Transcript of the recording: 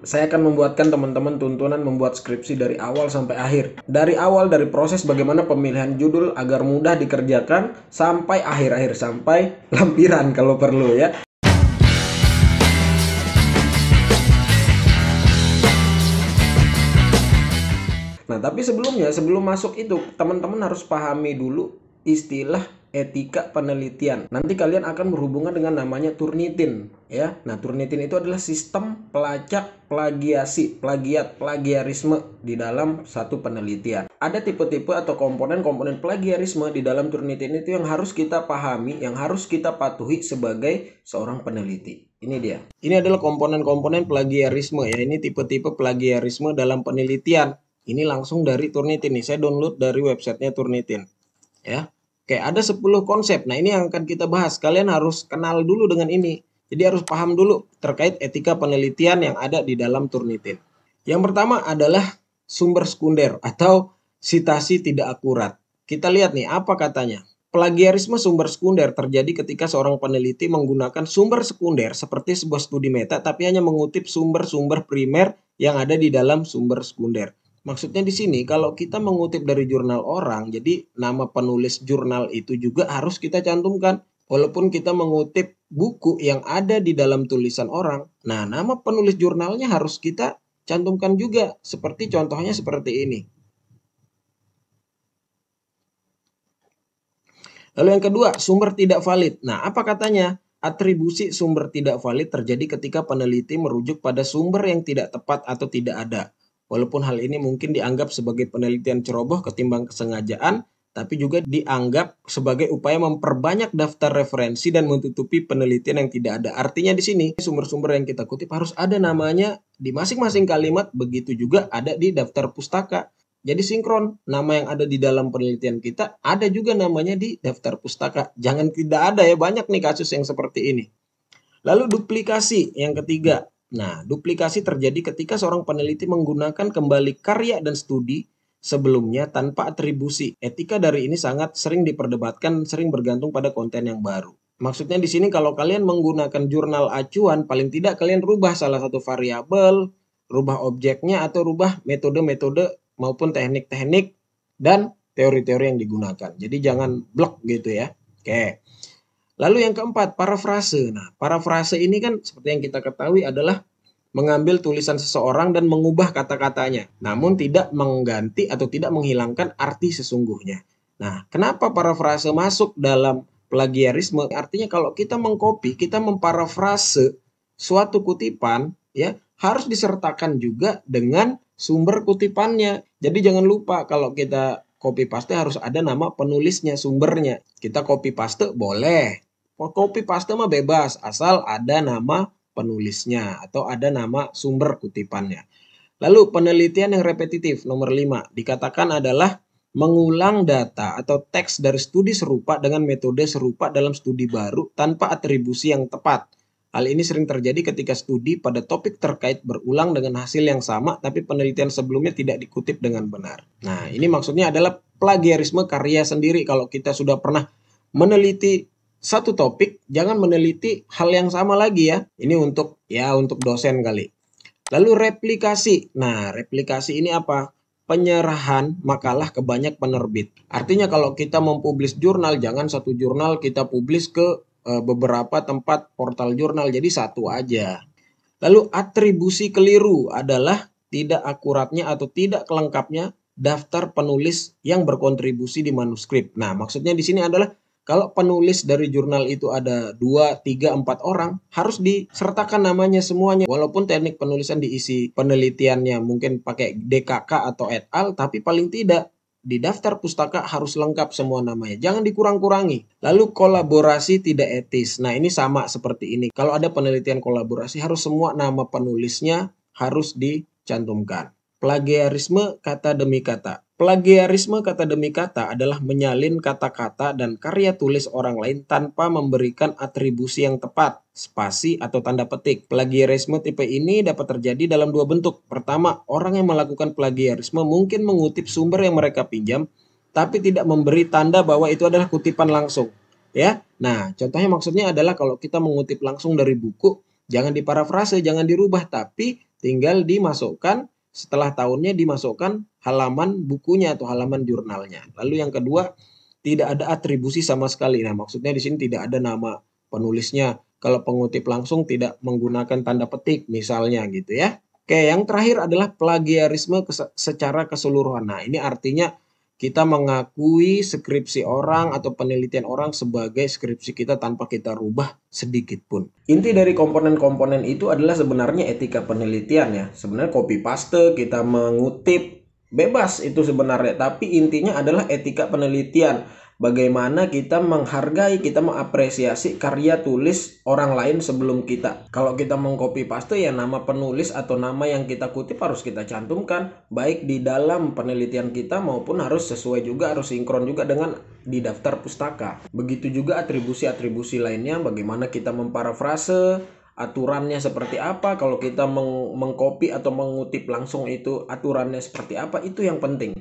Saya akan membuatkan teman-teman tuntunan membuat skripsi dari awal sampai akhir. Dari awal, dari proses bagaimana pemilihan judul agar mudah dikerjakan, sampai akhir-akhir, sampai lampiran kalau perlu ya. Nah, tapi sebelum masuk itu, teman-teman harus pahami dulu istilah etika penelitian. Nanti kalian akan berhubungan dengan namanya Turnitin, ya. Nah, Turnitin itu adalah sistem pelacak plagiasi, plagiarisme di dalam satu penelitian. Ada tipe-tipe atau komponen-komponen plagiarisme di dalam Turnitin itu yang harus kita pahami, yang harus kita patuhi sebagai seorang peneliti. Ini dia. Ini adalah komponen-komponen plagiarisme ya. Ini tipe-tipe plagiarisme dalam penelitian. Ini langsung dari Turnitin nih. Saya download dari websitenya Turnitin. Ya. Oke, ada 10 konsep. Nah, ini yang akan kita bahas. Kalian harus kenal dulu dengan ini. Jadi harus paham dulu terkait etika penelitian yang ada di dalam Turnitin. Yang pertama adalah sumber sekunder atau sitasi tidak akurat. Kita lihat nih apa katanya. Plagiarisme sumber sekunder terjadi ketika seorang peneliti menggunakan sumber sekunder seperti sebuah studi meta tapi hanya mengutip sumber-sumber primer yang ada di dalam sumber sekunder. Maksudnya di sini kalau kita mengutip dari jurnal orang, jadi nama penulis jurnal itu juga harus kita cantumkan. Walaupun kita mengutip buku yang ada di dalam tulisan orang, nah nama penulis jurnalnya harus kita cantumkan juga. Seperti contohnya seperti ini. Lalu yang kedua, sumber tidak valid. Nah, apa katanya? Atribusi sumber tidak valid terjadi ketika peneliti merujuk pada sumber yang tidak tepat atau tidak ada. Walaupun hal ini mungkin dianggap sebagai penelitian ceroboh ketimbang kesengajaan, tapi juga dianggap sebagai upaya memperbanyak daftar referensi dan menutupi penelitian yang tidak ada. Artinya di sini sumber-sumber yang kita kutip harus ada namanya di masing-masing kalimat, begitu juga ada di daftar pustaka. Jadi sinkron, nama yang ada di dalam penelitian kita ada juga namanya di daftar pustaka. Jangan tidak ada ya, banyak nih kasus yang seperti ini. Lalu duplikasi yang ketiga. Nah, duplikasi terjadi ketika seorang peneliti menggunakan kembali karya dan studi sebelumnya tanpa atribusi. Etika dari ini sangat sering diperdebatkan, sering bergantung pada konten yang baru. Maksudnya di sini kalau kalian menggunakan jurnal acuan, paling tidak kalian rubah salah satu variabel, rubah objeknya atau rubah metode-metode maupun teknik-teknik dan teori-teori yang digunakan. Jadi jangan blok gitu ya. Oke. Lalu yang keempat, parafrase. Nah, parafrase ini kan seperti yang kita ketahui adalah mengambil tulisan seseorang dan mengubah kata-katanya, namun tidak mengganti atau tidak menghilangkan arti sesungguhnya. Nah, kenapa parafrase masuk dalam plagiarisme? Artinya kalau kita mengcopy, kita memparafrase suatu kutipan, ya harus disertakan juga dengan sumber kutipannya. Jadi jangan lupa kalau kita copy paste harus ada nama penulisnya, sumbernya. Kita copy paste boleh. Copy paste mah bebas, asal ada nama penulisnya atau ada nama sumber kutipannya. Lalu penelitian yang repetitif nomor 5 dikatakan adalah mengulang data atau teks dari studi serupa dengan metode serupa dalam studi baru tanpa atribusi yang tepat. Hal ini sering terjadi ketika studi pada topik terkait berulang dengan hasil yang sama tapi penelitian sebelumnya tidak dikutip dengan benar. Nah, ini maksudnya adalah plagiarisme karya sendiri. Kalau kita sudah pernah meneliti satu topik, jangan meneliti hal yang sama lagi ya. Ini untuk dosen kali. Lalu replikasi. Nah, replikasi ini apa? Penyerahan makalah ke banyak penerbit. Artinya kalau kita mempublish jurnal, jangan satu jurnal kita publish ke beberapa tempat portal jurnal, jadi satu aja. Lalu atribusi keliru adalah tidak akuratnya atau tidak kelengkapnya daftar penulis yang berkontribusi di manuskrip. Nah, maksudnya di sini adalah kalau penulis dari jurnal itu ada 2, 3, 4 orang, harus disertakan namanya semuanya. Walaupun teknik penulisan diisi penelitiannya mungkin pakai DKK atau et al, tapi paling tidak di daftar pustaka harus lengkap semua namanya. Jangan dikurang-kurangi. Lalu kolaborasi tidak etis. Nah, ini sama seperti ini. Kalau ada penelitian kolaborasi harus semua nama penulisnya harus dicantumkan. Plagiarisme kata demi kata. Plagiarisme kata demi kata adalah menyalin kata-kata dan karya tulis orang lain tanpa memberikan atribusi yang tepat, spasi atau tanda petik. Plagiarisme tipe ini dapat terjadi dalam dua bentuk. Pertama, orang yang melakukan plagiarisme mungkin mengutip sumber yang mereka pinjam, tapi tidak memberi tanda bahwa itu adalah kutipan langsung. Ya, nah contohnya maksudnya adalah kalau kita mengutip langsung dari buku, jangan diparafrase, jangan dirubah, tapi tinggal dimasukkan setelah tahunnya dimasukkan halaman bukunya atau halaman jurnalnya. Lalu yang kedua, tidak ada atribusi sama sekali. Nah, maksudnya di sini tidak ada nama penulisnya. Kalau pengutip langsung tidak menggunakan tanda petik misalnya gitu ya. Oke, yang terakhir adalah plagiarisme secara keseluruhan. Nah, ini artinya kita mengakui skripsi orang atau penelitian orang sebagai skripsi kita tanpa kita rubah sedikit pun. Inti dari komponen-komponen itu adalah sebenarnya etika penelitian ya. Sebenarnya copy paste, kita mengutip, bebas itu sebenarnya. Tapi intinya adalah etika penelitian. Bagaimana kita menghargai, kita mengapresiasi karya tulis orang lain sebelum kita. Kalau kita mengcopy paste ya nama penulis atau nama yang kita kutip harus kita cantumkan. Baik di dalam penelitian kita maupun harus sesuai juga, harus sinkron juga dengan di daftar pustaka. Begitu juga atribusi-atribusi lainnya, bagaimana kita memparafrase, aturannya seperti apa, kalau kita mengcopy atau mengutip langsung itu aturannya seperti apa, itu yang penting.